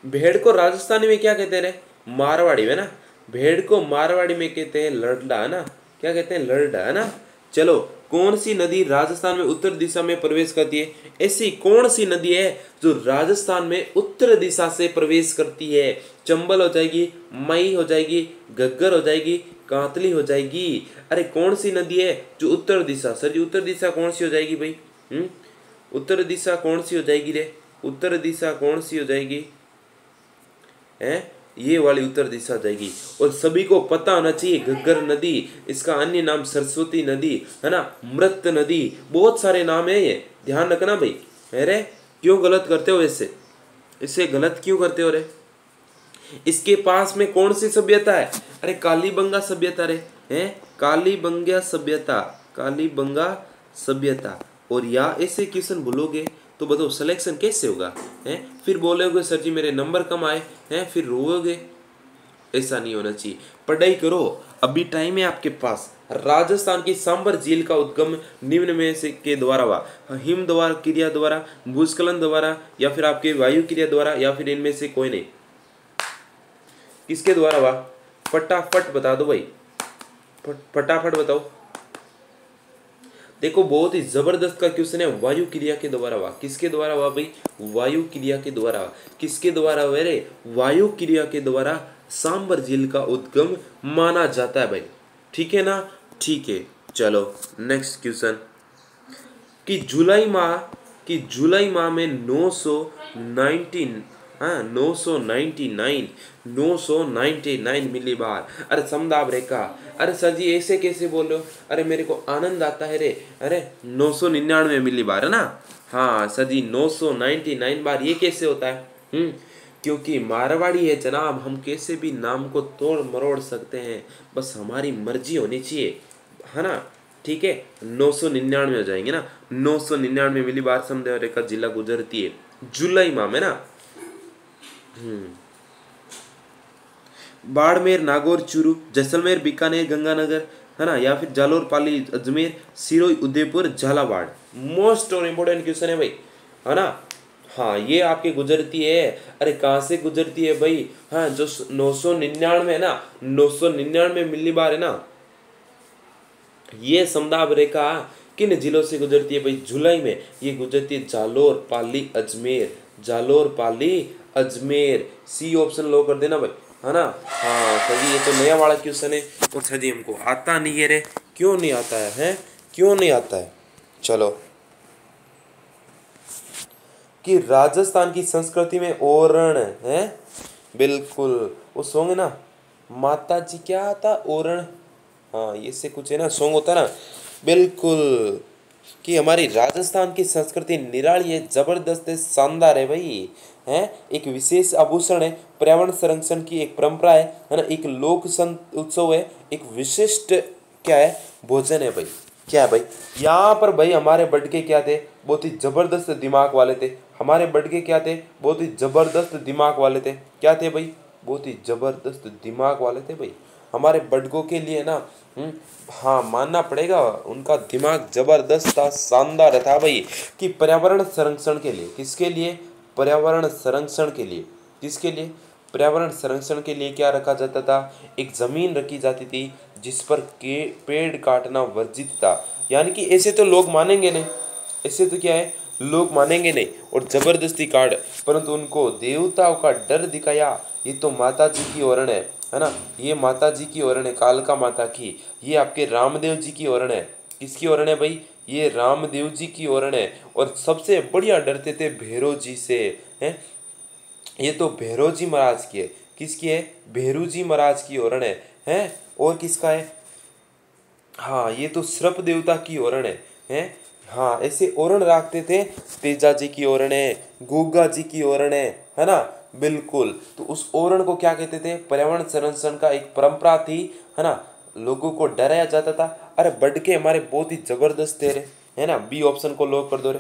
भेड़ को राजस्थानी में क्या कहते हैं? मारवाड़ी में ना। भेड़ को मारवाड़ी में कहते हैं लड़डा, है ना। क्या कहते हैं? लड़डा, है ना। चलो, कौन सी नदी राजस्थान में उत्तर दिशा में प्रवेश करती है? ऐसी कौन सी नदी है जो राजस्थान में उत्तर दिशा से प्रवेश करती है? चंबल हो जाएगी, मई हो जाएगी, घग्गर हो जाएगी, कांतली हो जाएगी। अरे कौन सी नदी है जो उत्तर दिशा? सर जी उत्तर दिशा कौन सी हो जाएगी भाई? उत्तर दिशा कौन सी हो जाएगी रे? उत्तर दिशा कौन सी हो जाएगी? है ये वाली उत्तर दिशा जाएगी। और सभी को पता होना चाहिए, घग्गर नदी, इसका अन्य नाम सरस्वती नदी, है ना, मृत नदी, बहुत सारे नाम है ये, ध्यान रखना भाई। अरे क्यों गलत करते हो? इससे गलत क्यों करते हो रे? इसके पास में कौन सी सभ्यता है? अरे कालीबंगा सभ्यता रे, है कालीबंगा सभ्यता, कालीबंगा सभ्यता। और या ऐसे क्वेश्चन भूलोगे तो बताओ सिलेक्शन कैसे होगा? हैं फिर बोलोगे सर जी मेरे नंबर कम आए, हैं फिर रोओगे। ऐसा नहीं होना चाहिए, पढ़ाई करो, अभी टाइम है आपके पास। राजस्थान की सांबर झील का उद्गम निम्न में से के द्वारा हुआ? हिम द्वारा, क्रिया द्वारा, भूस्खलन द्वारा, या फिर आपके वायु क्रिया द्वारा, या फिर इनमें से कोई नहीं? किसके द्वारा हुआ? फटाफट बता दो भाई, फटाफट बताओ। देखो बहुत ही जबरदस्त का क्वेश्चन है, वायु क्रिया के द्वारा हुआ। किसके द्वारा हुआ भाई? वायु क्रिया के द्वारा। किसके द्वारा हुआ रे? वायु क्रिया के द्वारा सांबर झील का उद्गम माना जाता है भाई। ठीक है ना? ठीक है, चलो नेक्स्ट क्वेश्चन। कि जुलाई माह में 919 999 मिलीबार। अरे समदाब रेखा, अरे सर जी ऐसे कैसे बोल रहे हो? अरे मेरे को आनंद आता है रे। अरे 999 मिलीबार है ना? हाँ सर जी 999 बार, ये कैसे होता है? क्योंकि मारवाड़ी है जनाब, हम कैसे भी नाम को तोड़ मरोड़ सकते हैं, बस हमारी मर्जी होनी चाहिए, है ना? ठीक है, 999 हो जाएंगे ना। 999 मिलीबार समदेव रेखा जिला गुजरती है जुलाई माह में ना। बाड़मेर, नागौर, चूरू, जैसलमेर, बीकानेर, गंगानगर, है ना, या फिर जालोर, पाली, अजमेर, सिरोही, उदयपुर, झालावाड़। मोस्ट और इम्पोर्टेंट क्वेश्चन है भाई, है ना? हाँ ये आपके गुजरती है। अरे कहाँ से गुजरती है भाई? हाँ जो 999 है ना, 999 मिलीबार है ना, ये समदाब रेखा किन जिलों से गुजरती है भाई? जुलाई में ये गुजरती है जालोर, पाली, अजमेर। जालोर, पाली, अजमेर। सी ऑप्शन लो कर देना भाई, है ना? हाँ सही, ये तो नया वाला क्वेश्चन है। अच्छा जी हमको आता नहीं है रे। क्यों नहीं आता है, हैं? क्यों नहीं आता है? चलो, कि राजस्थान की संस्कृति में ओरण है, बिल्कुल वो सॉन्ग है ना, माता जी क्या था ओरण, हाँ ये से कुछ है ना, सॉन्ग होता है ना, बिल्कुल। कि हमारी राजस्थान की संस्कृति निराली है, जबरदस्त है, शानदार है भाई, है। एक विशेष आभूषण है, पर्यावरण संरक्षण की एक परंपरा है ना, एक लोक संत उत्सव है, एक विशिष्ट क्या है, भोजन है भाई। क्या है भाई? यहाँ पर भाई हमारे बटके क्या थे? बहुत ही जबरदस्त दिमाग वाले थे। हमारे बटके क्या थे? बहुत ही जबरदस्त दिमाग वाले थे। क्या थे भाई? बहुत ही जबरदस्त दिमाग वाले थे भाई हमारे बटकों के लिए ना। हाँ मानना पड़ेगा, उनका दिमाग जबरदस्त था, शानदार था भाई। कि पर्यावरण संरक्षण के लिए, किसके लिए? पर्यावरण संरक्षण के लिए। किसके लिए? पर्यावरण संरक्षण के लिए क्या रखा जाता था? एक जमीन रखी जाती थी जिस पर के पेड़ काटना वर्जित था। यानी कि ऐसे तो लोग मानेंगे नहीं, ऐसे तो क्या है, लोग मानेंगे नहीं और जबरदस्ती काट, परंतु उनको देवताओं का डर दिखाया। ये तो माता जी की ओरण है ना? ये माता जी की ओरण है, कालका माता की। ये आपके रामदेव जी की ओरण है। किसकी ओरण है भाई? ये रामदेव जी की ओरण है। और सबसे बढ़िया डरते थे भैरव जी से, हैं? ये तो भैरव जी महाराज की है। किसकी है? भैरू जी महाराज की ओरण है, हैं? और किसका है? हाँ ये तो सर्प देवता की ओरण है। हाँ ऐसे ओरण रखते थे, तेजा जी की ओरण है, गुग्गा जी की ओरण है ना? बिल्कुल। तो उस ओरण को क्या कहते थे? पर्यावरण संरक्षण का एक परंपरा थी, है ना? लोगों को डराया जाता था। अरे बडके हमारे बहुत ही जबरदस्त थे रे, है ना? बी ऑप्शन को लॉक कर दो रे,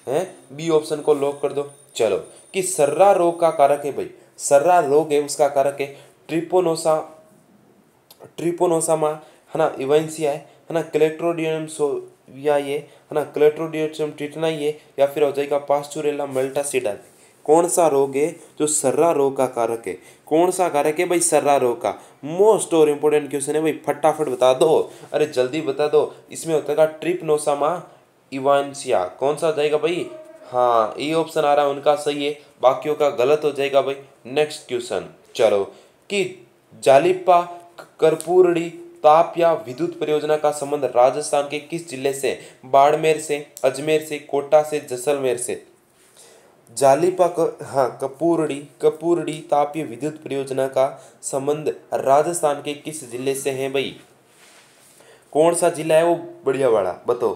हैं? बी ऑप्शन को लॉक कर दो। चलो, कि सर्रा रोग का कारक है भाई, सर्रा रोग है उसका कारक है ट्रिपोनोसा, ट्रिपोनोसामा, है ना, इवेंसिया है ना, क्लेट्रोडियम सोविया ये, है ना, क्लेट्रोडियम ट्रिटना ये, या फिर हो जाएगा पास्चुरेला मल्टासिडा। कौन सा रोग है जो सर्रा रोग का कारक है? कौन सा कारक है भाई सर्रा रोग का? मोस्ट और इम्पोर्टेंट क्वेश्चन है भाई, फटाफट बता दो। अरे जल्दी बता दो। इसमें होता है ट्रिपनोसामा इवांसिया। कौन सा हो जाएगा भाई? हाँ ये ऑप्शन आ रहा है उनका सही है, बाकियों का गलत हो जाएगा भाई। नेक्स्ट क्वेश्चन, चलो, कि जालिपा, कर्पूरड़ी, ताप या विद्युत परियोजना का संबंध राजस्थान के किस जिले से? बाड़मेर से, अजमेर से, कोटा से, जैसलमेर से। जालिपा हाँ कपूरड़ी, कपूरड़ी तापीय विद्युत परियोजना का संबंध राजस्थान के किस जिले से है भाई? कौन सा जिला है वो बढ़िया वाला बताओ।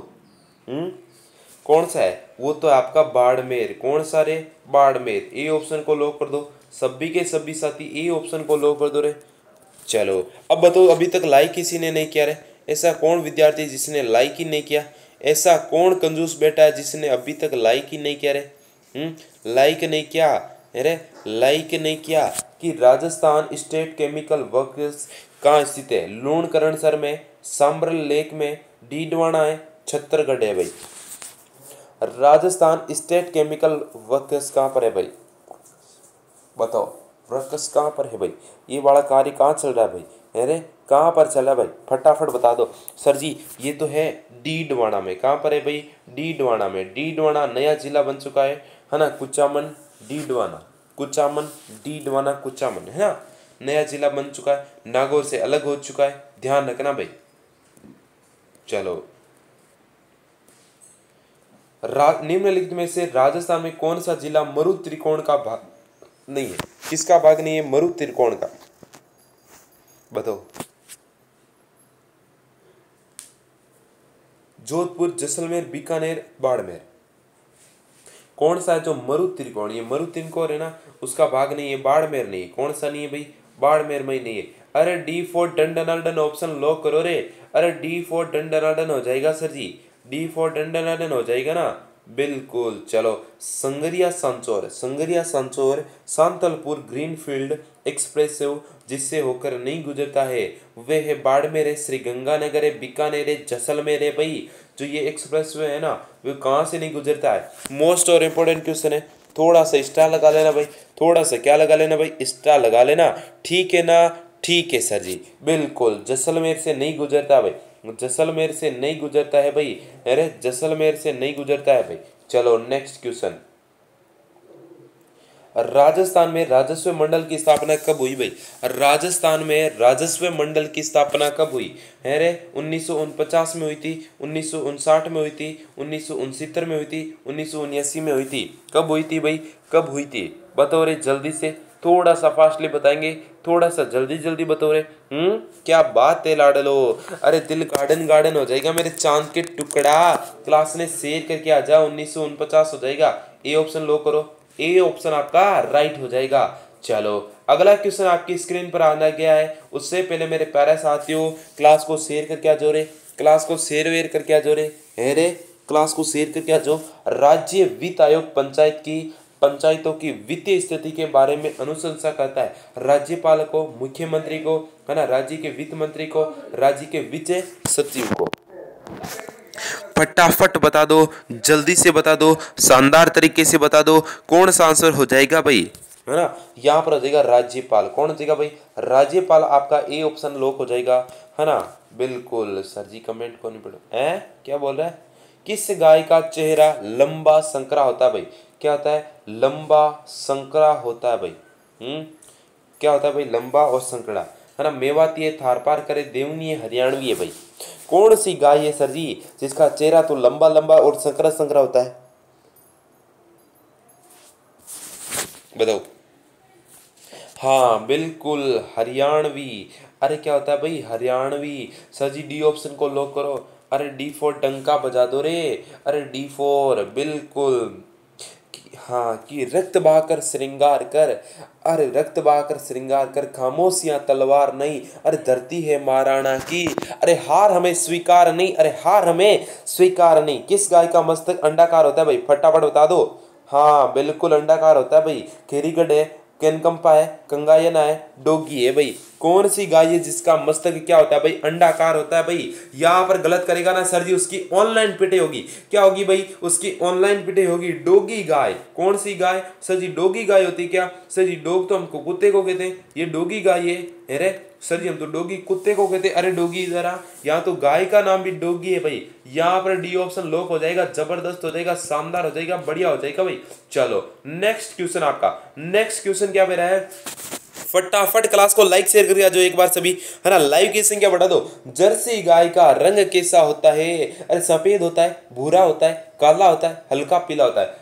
कौन सा है वो? तो आपका बाड़मेर। कौन सा रे? बाड़मेर। ए ऑप्शन को लॉक कर दो, सभी के सभी साथी ए ऑप्शन को लॉक कर दो रे। चलो अब बताओ, अभी तक लाइक किसी ने नहीं किया रे? ऐसा कौन विद्यार्थी जिसने लाइक ही नहीं किया? ऐसा कौन कंजूस बेटा है जिसने अभी तक लाइक ही नहीं किया रे? लाइक नहीं किया, अरे लाइक नहीं किया। कि राजस्थान स्टेट केमिकल वर्क्स कहाँ स्थित है? लूणकरणसर में, सांभर लेक में, डीडवाना है, छत्तीसगढ़ है भाई। राजस्थान स्टेट केमिकल वर्क्स कहाँ पर है भाई? बताओ, वर्क्स कहाँ पर है भाई? ये वाला कार्य कहाँ चल रहा है भाई? अरे कहाँ पर चला भाई, फटाफट बता दो। सर जी ये तो है डीडवाना में। कहाँ पर है भाई, डीडवाना में। डीडवाना नया जिला बन चुका है ना, कुचामन डीडवाना, कुचामन डीडवाना कुचामन, है ना, नया जिला बन चुका है, नागौर से अलग हो चुका है, ध्यान रखना भाई। चलो, निम्नलिखित में से राजस्थान में कौन सा जिला मरु त्रिकोण का भाग नहीं है? किसका भाग नहीं है मरु त्रिकोण का, बताओ। जोधपुर, जैसलमेर, बीकानेर, बाड़मेर। कौन सा है जो मरु त्रिकोण, ये मरु त्रिकोण है ना, उसका भाग नहीं है, बाड़मेर नहीं है। कौन सा नहीं है भाई, बाड़मेर में नहीं है। अरे डी फॉर डंडनाल्डन ऑप्शन लॉक करो रे। अरे डी फॉर डंडनाल्डन हो जाएगा सर जी, डी फॉर डंडनाल्डन हो जाएगा ना, बिल्कुल। चलो, संगरिया सांचौर, संगरिया सांचौर सांतलपुर ग्रीनफील्ड एक्सप्रेसिव जिससे होकर नहीं गुजरता है वे है बाड़मेर है, श्री गंगानगर है, बीकानेर है, जैसलमेर है भाई। जो ये एक्सप्रेस वे है ना, वो कहाँ से नहीं गुजरता है? मोस्ट और इम्पोर्टेंट क्वेश्चन है, थोड़ा सा स्टार लगा लेना भाई, थोड़ा सा क्या लगा लेना भाई, स्टार लगा लेना, ठीक है ना? ठीक है सर जी, बिल्कुल जैसलमेर से नहीं गुजरता भाई, जैसलमेर से नहीं गुजरता है भाई, अरे जैसलमेर से नहीं गुजरता है भाई। चलो नेक्स्ट क्वेश्चन, राजस्थान में राजस्व मंडल की स्थापना कब हुई भाई? राजस्थान में राजस्व मंडल की स्थापना कब हुई है रे? 1949 में हुई थी, 1959 में हुई थी, 1969 में हुई थी, 1979 में हुई थी। कब हुई थी भाई, कब हुई थी? बताओ रे जल्दी से, थोड़ा सा फास्टली बताएंगे, थोड़ा सा जल्दी जल्दी बताओ रे। क्या बात है लाडलो, अरे दिल गार्डन गार्डन हो जाएगा मेरे चांद के टुकड़ा। क्लास ने शेयर करके आ जा, 1949 हो जाएगा। ए ऑप्शन लो करो, ए ऑप्शन आपका राइट हो जाएगा। चलो अगला क्वेश्चन आपकी स्क्रीन पर आना गया है, उससे पहले मेरे प्यारे साथियों क्लास को शेयर करके आ जो रे, क्लास को शेयर वेयर करके आ जो रे, है रे, क्लास को शेयर करके आ जो। राज्य वित्त आयोग पंचायतों की वित्तीय स्थिति के बारे में अनुशंसा करता है राज्यपाल को, मुख्यमंत्री को, है ना, राज्य के वित्त मंत्री को, राज्य के वित्त सचिव को। फटाफट बता दो, जल्दी से बता दो, शानदार तरीके से बता दो, कौन सा आंसर हो जाएगा भाई, है ना? यहाँ पर हो जाएगा राज्यपाल। कौन हो जाएगा भाई, राज्यपाल। आपका ए ऑप्शन लॉक हो जाएगा, है ना, बिल्कुल। सर जी कमेंट को नहीं पढ़ो, हैं क्या बोल रहा है? किस गाय का चेहरा लंबा संकरा होता है भाई? क्या होता है? लंबा संकरा होता है भाई। क्या होता है भाई? लंबा और संकरा, है ना। मेवाती है, थारपार करे, देवनी है, हरियाणवी है भाई। कौन सी गाय है सर जी जिसका चेहरा तो लंबा लंबा और संकरा संकरा होता है? बताओ। हाँ बिल्कुल, हरियाणवी। अरे क्या होता है भाई? Haryanvi. Sir G D option को लॉक करो। अरे डी फोर डंका बजा दो रे, अरे डी फोर, बिल्कुल। हाँ, कि रक्त बहाकर श्रृंगार कर, अरे रक्त बहाकर श्रृंगार कर, खामोशियां तलवार नहीं, अरे धरती है महाराणा की, अरे हार हमें स्वीकार नहीं, अरे हार हमें स्वीकार नहीं। किस गाय का मस्तक अंडाकार होता है भाई? फटाफट बता दो। हाँ बिल्कुल अंडाकार होता है भाई। खेरीगढ़ है, केनकंपा है, कंगायना है, डोगी है भाई। कौन सी गाय है जिसका मस्तक क्या होता है भाई? अंडाकार होता है भाई। यहाँ पर गलत करेगा ना सर जी, उसकी ऑनलाइन पिटे होगी। क्या होगी भाई? उसकी ऑनलाइन पिटे होगी, डोगी गाय। कौन सी गाय सर जी? डोगी गाय होती क्या सर जी? डोग तो हमको कुत्ते को कहते हैं, ये डोगी गाय है। अरे सर जी हम तो डोगी कुत्ते को कहते हैं। अरे डोगी जरा, यहाँ तो गाय का नाम भी डोगी है भाई। यहाँ पर डी ऑप्शन लॉक हो जाएगा, जबरदस्त हो जाएगा, शानदार हो जाएगा, बढ़िया हो जाएगा भाई। चलो नेक्स्ट क्वेश्चन आपका, नेक्स्ट क्वेश्चन क्या मेरा है? फटाफट क्लास को लाइक शेयर करके आ जाओ एक बार सभी, है ना। लाइव की संख्या बढ़ा दो। जर्सी गाय का रंग कैसा होता है? अरे सफेद होता है, भूरा होता है, काला होता है, हल्का पीला होता है?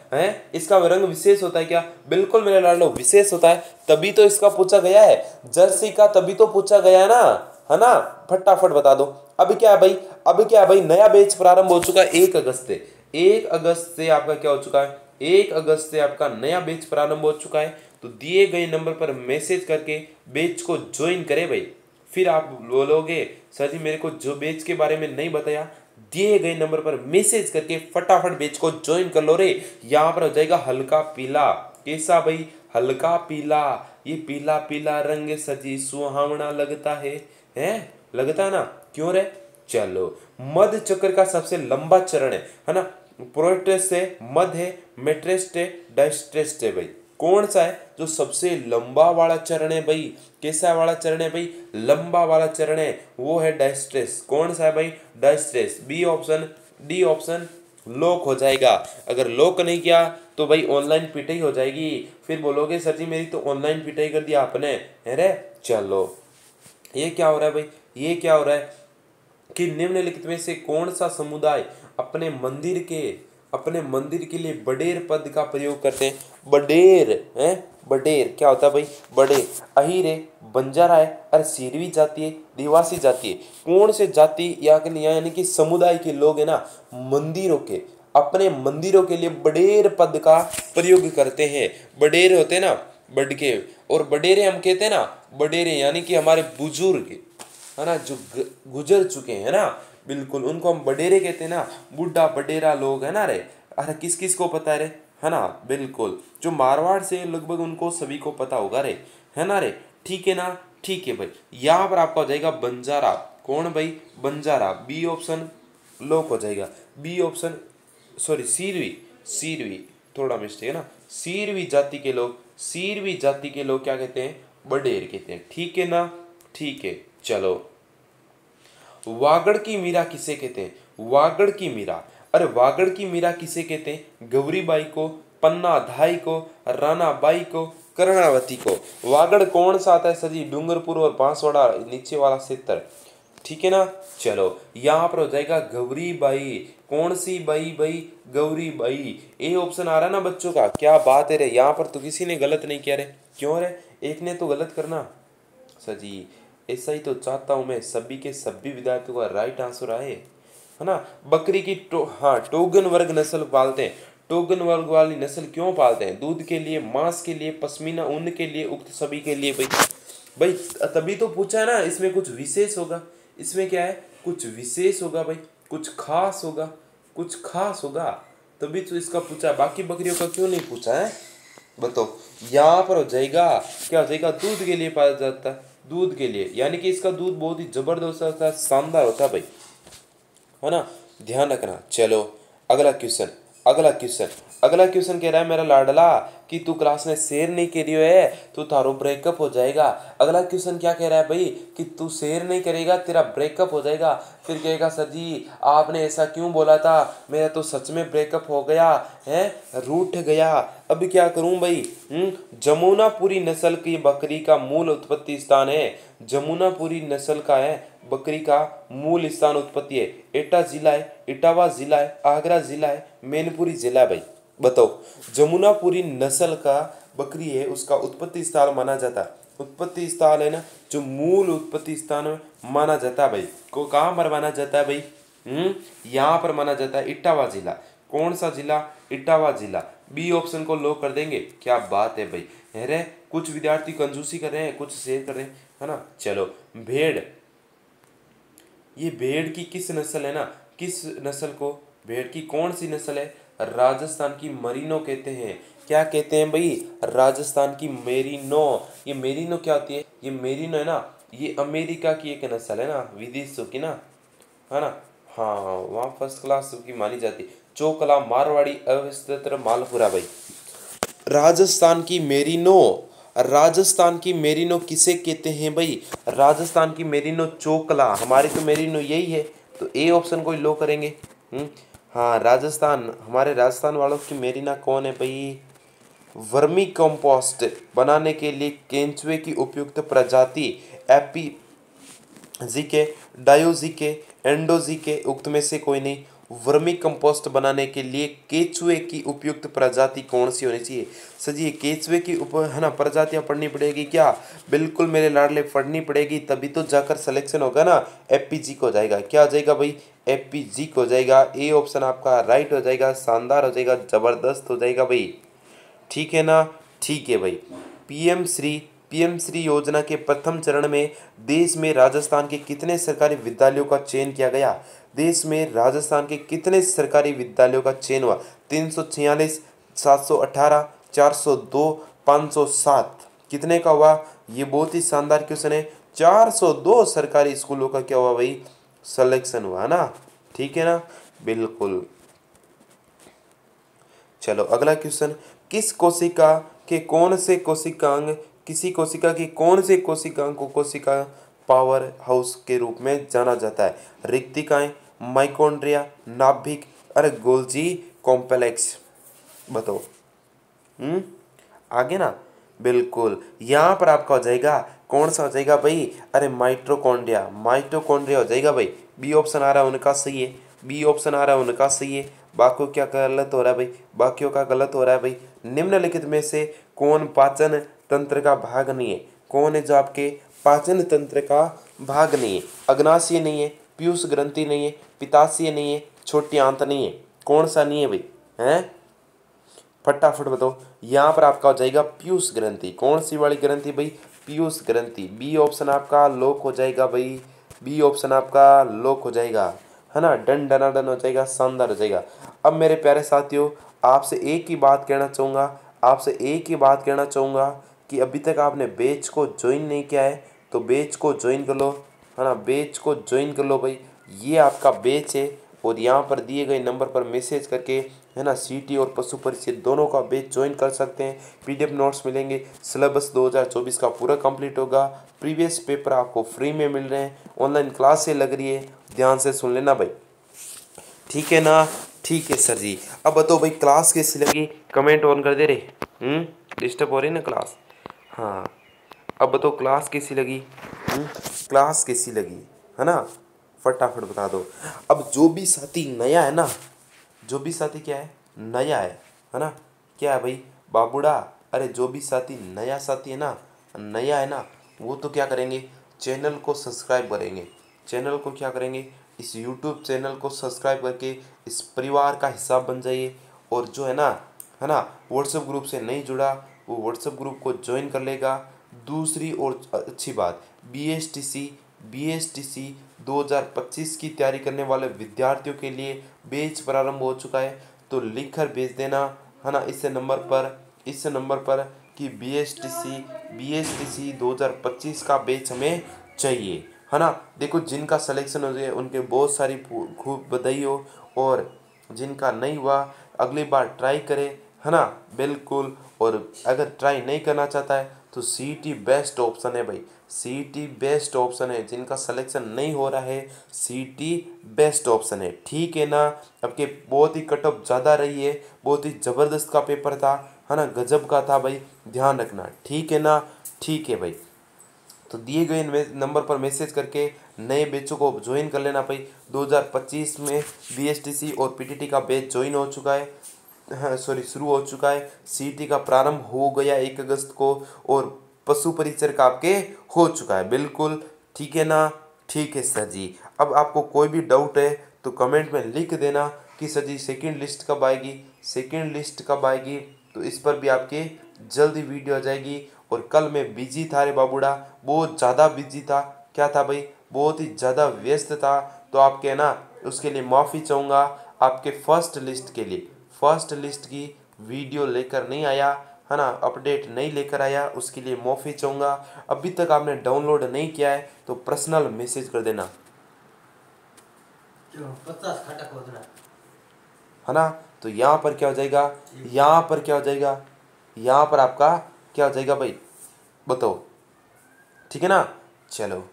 इसका रंग विशेष होता है क्या? बिल्कुल मेरे लाडलो विशेष होता है, तभी तो इसका पूछा गया है जर्सी का, तभी तो पूछा गया है ना। फटाफट बता दो। अब क्या है भाई, अब क्या है भाई? नया बैच प्रारंभ हो चुका है 1 अगस्त से। 1 अगस्त से आपका क्या हो चुका है? 1 अगस्त से आपका नया बैच प्रारंभ हो चुका है। तो दिए गए नंबर पर मैसेज करके बैच को ज्वाइन करें भाई। फिर आप बोलोगे सर जी मेरे को जो बैच के बारे में नहीं बताया, दिए गए नंबर पर मैसेज करके फटाफट बैच को ज्वाइन कर लो रे। यहाँ पर हो जाएगा हल्का पीला। कैसा भाई? हल्का पीला। ये पीला पीला रंग सजी सुहावना लगता है लगता है ना? क्यों रे? चलो, मध्य चक्र का सबसे लंबा चरण है ना। प्रोटेस्ट है, मध्य है, मेट्रेस्ट है, डायस्ट्रेस्ट है भाई। कौन सा है जो सबसे लंबा वाला चरण है भाई? कैसा वाला चरण है भाई? लंबा वाला चरण है, वो है डायस्ट्रेस। कौन सा है भाई? डायस्ट्रेस। B option, D option lock हो जाएगा। अगर लॉक नहीं किया तो भाई ऑनलाइन पिटाई हो जाएगी, फिर बोलोगे सर जी मेरी तो ऑनलाइन पिटाई कर दिया आपने। अरे चलो, ये क्या हो रहा है भाई? ये क्या हो रहा है कि निम्नलिखित में से कौन सा समुदाय अपने मंदिर के लिए बडेर पद का प्रयोग करते हैं? बडेर है, बडेर क्या होता है भाई? बडेर अहीर है, बंजारा है और सीरवी जाति है, दिवासी जाति है। कौन से जाति यानी कि समुदाय के लोग है ना, अपने मंदिरों के लिए बडेर पद का प्रयोग करते हैं। बडेर होते हैं ना, बडके, और बडेरे हम कहते हैं ना, बडेरे यानी कि हमारे बुजुर्ग है ना, जो गुजर चुके हैं ना, बिल्कुल उनको हम बडेरे कहते हैं ना, बुढ़ा बडेरा लोग है ना रे। अरे किस किस को पता है रे, है ना, बिल्कुल जो मारवाड़ से लगभग उनको सभी को पता होगा रे, है ना रे। ठीक है ना, ठीक है भाई। यहाँ पर आपका हो जाएगा बंजारा। कौन भाई? बंजारा। बी ऑप्शन लॉक हो जाएगा। बी ऑप्शन, सॉरी सीरवी, सीरवी थोड़ा मिस्टेक है ना, सीरवी जाति के लोग क्या कहते हैं? बडेर कहते हैं। ठीक है ना, ठीक है। चलो, वागड़ की मीरा किसे कहते हैं? वागड़ की मीरा, अरे वागड़ की मीरा किसे कहते हैं? गौरीबाई को, पन्ना धाई को, राना बाई को, कर्णावती को। वागड़ कौन सा आता है सर जी? डूंगरपुर और बांसवाड़ा नीचे वाला क्षेत्र। ठीक है ना। चलो, यहाँ पर हो जाएगा गौरीबाई। कौन सी बाई भाई? गौरीबाई। ए ऑप्शन आ रहा ना बच्चों का, क्या बात है रे। यहाँ पर तो किसी ने गलत नहीं किया रे। क्यों रे? एक ने तो गलत करना सर जी। ऐसा ही तो चाहता हूं मैं, सभी के सभी विद्यार्थियों का राइट आंसर आए, है ना। बकरी की टोगन वर्ग नस्ल पालते हैं। टोगन वर्ग वाली नस्ल क्यों पालते हैं? दूध के लिए, मांस के लिए, पश्मीना ऊन के लिए, उक्त सभी के लिए भाई। भाई तभी तो पूछा है ना, इसमें कुछ विशेष होगा। इसमें क्या है? कुछ विशेष होगा भाई, कुछ खास होगा, कुछ खास होगा, तभी तो इसका पूछा है। बाकी बकरियों का क्यों नहीं पूछा है बताओ। यहाँ पर हो जाएगा, क्या हो जाएगा? दूध के लिए पाया जाता है, दूध के लिए, यानी कि इसका दूध बहुत ही जबरदस्त होता है, शानदार होता है भाई, है ना, ध्यान रखना। चलो अगला क्वेश्चन कह रहा है मेरा लाडला कि तू क्लास में शेर नहीं कर रही है तो थारो ब्रेकअप हो जाएगा। अगला क्वेश्चन क्या कह रहा है भाई कि तू शेर नहीं करेगा तेरा ब्रेकअप हो जाएगा। फिर कहेगा सर जी आपने ऐसा क्यों बोला था, मेरा तो सच में ब्रेकअप हो गया है, रूठ गया, अब क्या करूं भाई। जमुनापुरी नस्ल की बकरी का मूल उत्पत्ति स्थान है, जमुनापुरी नस्ल का है बकरी का मूल स्थान उत्पत्ति है, एटा जिला है, इटावा जिला है, आगरा जिला है, मैनपुरी जिला है भाई। बताओ, जमुनापुरी नस्ल का बकरी है, उसका उत्पत्ति स्थान माना जाता है, उत्पत्ति स्थान है ना, जो मूल उत्पत्ति स्थान माना जाता है भाई, को कहाँ पर माना जाता है भाई? यहाँ पर माना जाता है इटावा जिला। कौन सा जिला? इटावा जिला। बी ऑप्शन को लॉक कर देंगे। क्या बात है भाई। अरे कुछ विद्यार्थी कंजूसी कर रहे हैं, कुछ शेयर कर रहे हैं, है ना। चलो, भेड़, ये भेड़ की किस नस्ल है ना, किस नस्ल को, भेड़ की कौन सी नस्ल है? राजस्थान की मरीनो कहते हैं। क्या कहते हैं भाई? राजस्थान की मेरिनो। ये मेरिनो क्या होती है? ये मेरिनो है ना, ये अमेरिका की एक नस्ल है ना, विदेशों की ना, है ना। हाँ, वहाँ फर्स्ट क्लास की मानी जाती। चोकला, मारवाड़ी, अवस्थित, मालपुरा भाई। राजस्थान की मेरिनो, राजस्थान की मेरिनो किसे कहते हैं भाई? राजस्थान की मेरिनो चोकला, हमारी तो मेरिनो यही है, तो ए ऑप्शन को लो करेंगे। हाँ, राजस्थान, हमारे राजस्थान वालों की मेरिना कौन है भाई? वर्मी कंपोस्ट बनाने के लिए केंचुए की उपयुक्त प्रजाति एपी जीके, डायोजीके, एंडोजीके, उक्त में से कोई नहीं। वर्मी कंपोस्ट बनाने के लिए केचुए की उपयुक्त प्रजाति कौन सी होनी चाहिए? सर जी केचुए की है ना प्रजातियां पढ़नी पड़ेगी क्या? बिल्कुल मेरे लाडले, पढ़नी पड़ेगी, तभी तो जाकर सिलेक्शन होगा ना। एपीजी को हो जाएगा, क्या हो जाएगा भाई? एपीजी को हो जाएगा। ए ऑप्शन आपका राइट हो जाएगा, शानदार हो जाएगा, जबरदस्त हो जाएगा भाई। ठीक है ना, ठीक है भाई। पीएम श्री योजना के प्रथम चरण में देश में राजस्थान के कितने सरकारी विद्यालयों का चयन किया गया? देश में राजस्थान के कितने सरकारी विद्यालयों का चयन हुआ? 346, 718, 402, 507, कितने का हुआ? ये बहुत ही शानदार क्वेश्चन है। 402 सरकारी स्कूलों का क्या हुआ भाई? सिलेक्शन हुआ ना। ठीक है ना, बिल्कुल। चलो अगला क्वेश्चन, किस कोशिका के कौन से कोशिकांग किसी कोशिका की कौन से कोशिकांग को कोशिका पावर हाउस के रूप में जाना जाता है? रिक्तिकाएं, माइटोकॉन्ड्रिया, नाभिक, अरे गोल्जी कॉम्प्लेक्स, बताओ। आगे ना, बिल्कुल यहाँ पर आपका हो जाएगा, कौन सा हो जाएगा भाई? अरे माइटोकॉन्ड्रिया, माइटोकॉन्ड्रिया हो जाएगा भाई। बी ऑप्शन आ रहा है उनका सही है, बी ऑप्शन आ रहा है उनका सही है। बाकियों क्या गलत हो रहा है भाई? बाकियों का गलत हो रहा है भाई। निम्नलिखित में से कौन पाचन तंत्र का भाग नहीं है? कौन है जो आपके पाचन तंत्र का भाग नहीं है? अग्नाशय नहीं है, पीयूष ग्रंथि नहीं है, पित्ताशय नहीं है, छोटी आंत नहीं है, कौन सा नहीं है भाई? हैं, फटाफट बताओ। यहाँ पर आपका हो जाएगा पीयूष ग्रंथि। कौन सी वाली ग्रंथि भाई? पीयूष ग्रंथि। बी ऑप्शन आपका लॉक हो जाएगा भाई, बी ऑप्शन आपका लॉक हो जाएगा, है ना। डन डना डन हो जाएगा, शानदार हो जाएगा। अब मेरे प्यारे साथियों, आपसे एक ही बात कहना चाहूँगा, आपसे एक ही बात कहना चाहूँगा कि अभी तक आपने बैच को ज्वाइन नहीं किया है तो बैच को ज्वाइन कर लो, है ना। बैच को ज्वाइन कर लो भाई, ये आपका बैच है। और यहाँ पर दिए गए नंबर पर मैसेज करके, है ना, सीटी और पशु परिचय दोनों का बैच ज्वाइन कर सकते हैं। पीडीएफ नोट्स मिलेंगे, सिलेबस 2024 का पूरा कंप्लीट होगा, प्रीवियस पेपर आपको फ्री में मिल रहे हैं, ऑनलाइन क्लास से लग रही है, ध्यान से सुन लेना भाई, ठीक है ना। ठीक है सर जी। अब बताओ भाई क्लास कैसी लगी? कमेंट ऑन कर दे रहे, डिस्टर्ब हो रही ना क्लास। हाँ, अब बताओ क्लास कैसी लगी? क्लास कैसी लगी, है ना, फटाफट बता दो। अब जो भी साथी नया है ना, जो भी साथी क्या है, नया है ना, क्या है भाई बाबूड़ा? अरे जो भी साथी नया साथी है ना, नया है ना, वो तो क्या करेंगे, चैनल को सब्सक्राइब करेंगे। चैनल को क्या करेंगे, इस यूट्यूब चैनल को सब्सक्राइब करके इस परिवार का हिस्सा बन जाइए। और जो है ना व्हाट्सएप ग्रुप से नहीं जुड़ा वो व्हाट्सएप ग्रुप को ज्वाइन कर लेगा। दूसरी और अच्छी बात, बीएसटीसी 2025 की तैयारी करने वाले विद्यार्थियों के लिए बैच प्रारंभ हो चुका है, तो लिख कर भेज देना, है ना, इस नंबर पर कि बीएसटीसी 2025 का बैच हमें चाहिए, है ना। देखो जिनका सिलेक्शन हो जाए उनके बहुत सारी खूब बधाई हो, और जिनका नहीं हुआ अगली बार ट्राई करें, है ना, बिल्कुल। और अगर ट्राई नहीं करना चाहता है तो सीईटी बेस्ट ऑप्शन है भाई, सीईटी बेस्ट ऑप्शन है। जिनका सिलेक्शन नहीं हो रहा है सीईटी बेस्ट ऑप्शन है, ठीक है ना। अब के बहुत ही कट ऑफ ज़्यादा रही है, बहुत ही ज़बरदस्त का पेपर था, है ना, गजब का था भाई, ध्यान रखना, ठीक है ना। ठीक है भाई, तो दिए गए नंबर पर मैसेज करके नए बैचों को ज्वाइन कर लेना भाई। 2025 में बीएसटीसी और पीटीटी का बैच ज्वाइन हो चुका है, शुरू हो चुका है। सीटी का प्रारंभ हो गया 1 अगस्त को, और पशु परिचय का आपके हो चुका है, बिल्कुल, ठीक है ना। ठीक है सर जी। अब आपको कोई भी डाउट है तो कमेंट में लिख देना कि सर जी सेकेंड लिस्ट कब आएगी, सेकेंड लिस्ट कब आएगी, तो इस पर भी आपके जल्दी वीडियो आ जाएगी। और कल मैं बिजी था रे बाबूड़ा, बहुत ज़्यादा बिजी था, क्या था भाई, बहुत ही ज़्यादा व्यस्त था, तो आपके ना उसके लिए माफ़ी चाहूँगा। आपके फर्स्ट लिस्ट के लिए, फर्स्ट लिस्ट की वीडियो लेकर नहीं आया, है ना, अपडेट नहीं लेकर आया, उसके लिए माफ़ी चाहूँगा। अभी तक आपने डाउनलोड नहीं किया है तो पर्सनल मैसेज कर देना, 50 खटक हो देना, है ना। तो यहाँ पर क्या हो जाएगा, यहाँ पर क्या हो जाएगा, यहाँ पर आपका क्या हो जाएगा भाई, बताओ, ठीक है ना। चलो